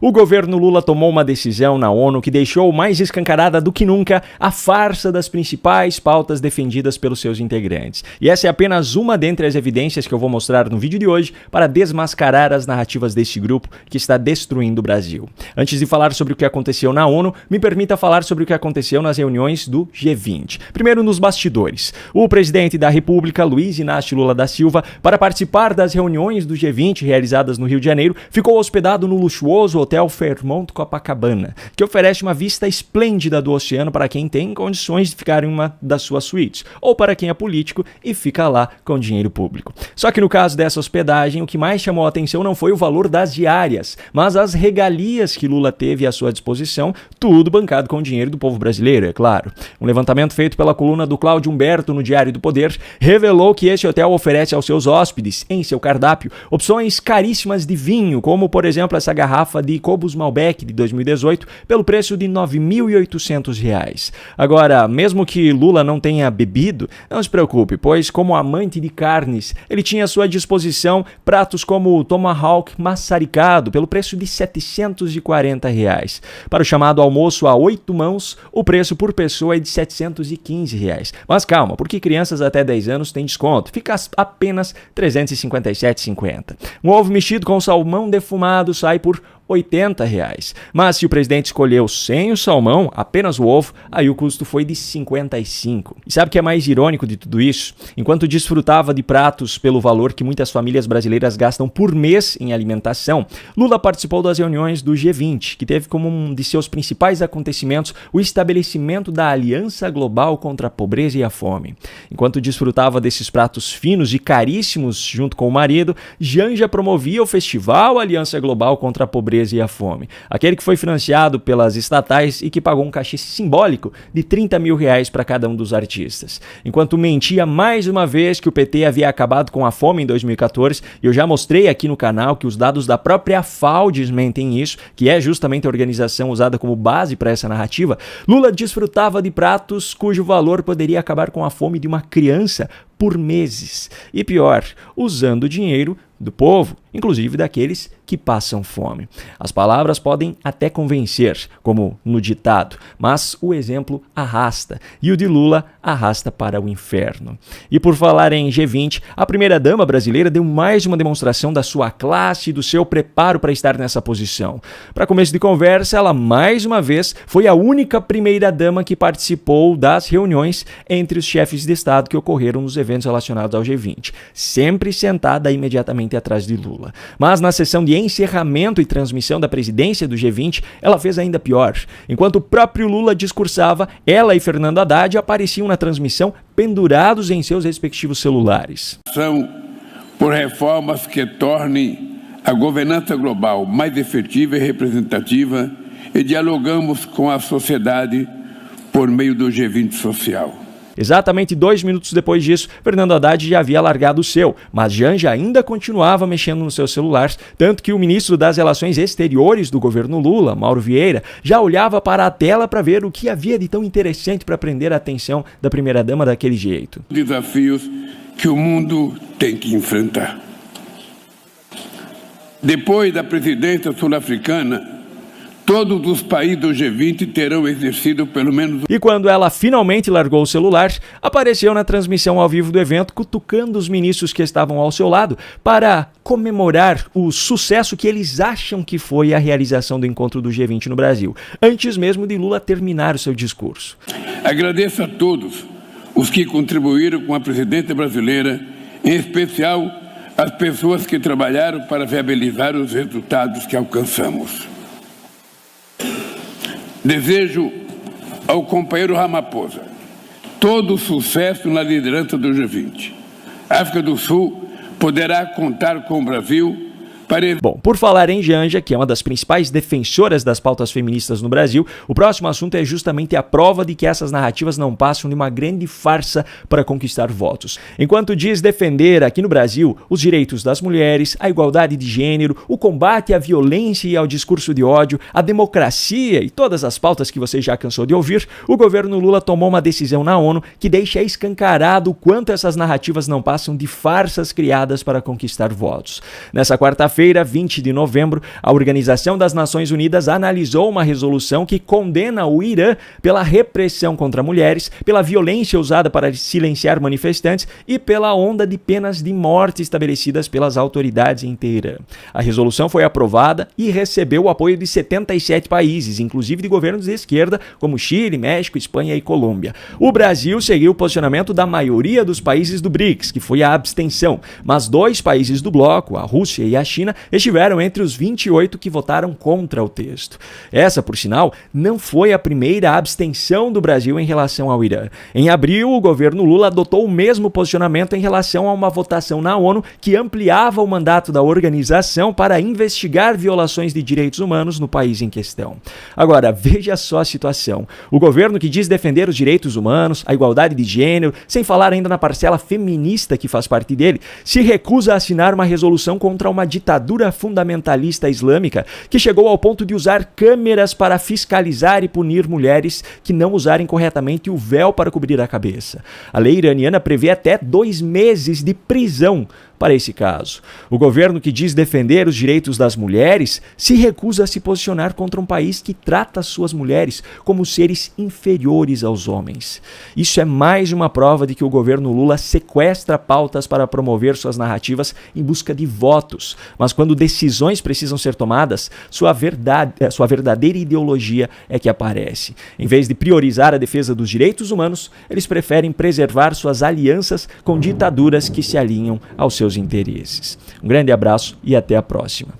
O governo Lula tomou uma decisão na ONU que deixou mais escancarada do que nunca a farsa das principais pautas defendidas pelos seus integrantes. E essa é apenas uma dentre as evidências que eu vou mostrar no vídeo de hoje para desmascarar as narrativas deste grupo que está destruindo o Brasil. Antes de falar sobre o que aconteceu na ONU, me permita falar sobre o que aconteceu nas reuniões do G20. Primeiro, nos bastidores. O presidente da República, Luiz Inácio Lula da Silva, para participar das reuniões do G20 realizadas no Rio de Janeiro, ficou hospedado no luxuoso Hotel Fairmont Copacabana, que oferece uma vista esplêndida do oceano para quem tem condições de ficar em uma das suas suítes, ou para quem é político e fica lá com dinheiro público. Só que no caso dessa hospedagem, o que mais chamou a atenção não foi o valor das diárias, mas as regalias que Lula teve à sua disposição, tudo bancado com o dinheiro do povo brasileiro, é claro. Um levantamento feito pela coluna do Cláudio Humberto no Diário do Poder revelou que esse hotel oferece aos seus hóspedes, em seu cardápio, opções caríssimas de vinho, como por exemplo essa garrafa de Cobus Malbec de 2018, pelo preço de R$ 9.800. Agora, mesmo que Lula não tenha bebido, não se preocupe, pois como amante de carnes, ele tinha à sua disposição pratos como o Tomahawk maçaricado, pelo preço de R$ 740. Para o chamado almoço a 8 mãos, o preço por pessoa é de R$ 715. Mas calma, porque crianças até 10 anos têm desconto, fica apenas R$ 357,50. Um ovo mexido com salmão defumado sai por R$ 80. Mas se o presidente escolheu sem o salmão, apenas o ovo, aí o custo foi de 55. E sabe o que é mais irônico de tudo isso? Enquanto desfrutava de pratos pelo valor que muitas famílias brasileiras gastam por mês em alimentação, Lula participou das reuniões do G20, que teve como um de seus principais acontecimentos o estabelecimento da Aliança Global contra a Pobreza e a Fome. Enquanto desfrutava desses pratos finos e caríssimos junto com o marido, Janja promovia o Festival Aliança Global contra a Pobreza e a Fome, aquele que foi financiado pelas estatais e que pagou um cachê simbólico de R$ 30 mil para cada um dos artistas. Enquanto mentia mais uma vez que o PT havia acabado com a fome em 2014, e eu já mostrei aqui no canal que os dados da própria FAO desmentem isso, que é justamente a organização usada como base para essa narrativa, Lula desfrutava de pratos cujo valor poderia acabar com a fome de uma criança por meses. E pior, usando o dinheiro do povo, inclusive daqueles que passam fome. As palavras podem até convencer, como no ditado, mas o exemplo arrasta, e o de Lula arrasta para o inferno. E por falar em G20, a primeira-dama brasileira deu mais uma demonstração da sua classe e do seu preparo para estar nessa posição. Para começo de conversa, ela mais uma vez foi a única primeira-dama que participou das reuniões entre os chefes de Estado que ocorreram nos eventos relacionados ao G20, sempre sentada imediatamente atrás de Lula. Mas na sessão de encerramento e transmissão da presidência do G20, ela fez ainda pior. Enquanto o próprio Lula discursava, ela e Fernando Haddad apareciam na transmissão pendurados em seus respectivos celulares. São por reformas que tornem a governança global mais efetiva e representativa e dialogamos com a sociedade por meio do G20 social. Exatamente 2 minutos depois disso, Fernando Haddad já havia largado o seu, mas Janja ainda continuava mexendo no seu celular, tanto que o ministro das Relações Exteriores do governo Lula, Mauro Vieira, já olhava para a tela para ver o que havia de tão interessante para prender a atenção da primeira-dama daquele jeito. Desafios que o mundo tem que enfrentar. Depois da presidência sul-africana, todos os países do G20 terão exercido pelo menos... E quando ela finalmente largou o celular, apareceu na transmissão ao vivo do evento, cutucando os ministros que estavam ao seu lado para comemorar o sucesso que eles acham que foi a realização do encontro do G20 no Brasil, antes mesmo de Lula terminar o seu discurso. Agradeço a todos os que contribuíram com a presidência brasileira, em especial as pessoas que trabalharam para viabilizar os resultados que alcançamos. Desejo ao companheiro Ramaphosa todo o sucesso na liderança do G20. A África do Sul poderá contar com o Brasil para... Bom, por falar em Janja, que é uma das principais defensoras das pautas feministas no Brasil, o próximo assunto é justamente a prova de que essas narrativas não passam de uma grande farsa para conquistar votos. Enquanto diz defender aqui no Brasil os direitos das mulheres, a igualdade de gênero, o combate à violência e ao discurso de ódio, a democracia e todas as pautas que você já cansou de ouvir, o governo Lula tomou uma decisão na ONU que deixa escancarado o quanto essas narrativas não passam de farsas criadas para conquistar votos. Nessa quarta-feira, quarta-feira, 20 de novembro, a Organização das Nações Unidas analisou uma resolução que condena o Irã pela repressão contra mulheres, pela violência usada para silenciar manifestantes e pela onda de penas de morte estabelecidas pelas autoridades em Teherã. A resolução foi aprovada e recebeu o apoio de 77 países, inclusive de governos de esquerda, como Chile, México, Espanha e Colômbia. O Brasil seguiu o posicionamento da maioria dos países do BRICS, que foi a abstenção, mas 2 países do bloco, a Rússia e a China, estiveram entre os 28 que votaram contra o texto. Essa, por sinal, não foi a primeira abstenção do Brasil em relação ao Irã. Em abril, o governo Lula adotou o mesmo posicionamento em relação a uma votação na ONU que ampliava o mandato da organização para investigar violações de direitos humanos no país em questão. Agora, veja só a situação. O governo que diz defender os direitos humanos, a igualdade de gênero, sem falar ainda na parcela feminista que faz parte dele, se recusa a assinar uma resolução contra uma ditadura fundamentalista islâmica que chegou ao ponto de usar câmeras para fiscalizar e punir mulheres que não usarem corretamente o véu para cobrir a cabeça. A lei iraniana prevê até 2 meses de prisão para esse caso. O governo que diz defender os direitos das mulheres se recusa a se posicionar contra um país que trata suas mulheres como seres inferiores aos homens. Isso é mais uma prova de que o governo Lula sequestra pautas para promover suas narrativas em busca de votos, mas quando decisões precisam ser tomadas, sua verdadeira ideologia é que aparece. Em vez de priorizar a defesa dos direitos humanos, eles preferem preservar suas alianças com ditaduras que se alinham aos seus interesses. Um grande abraço e até a próxima.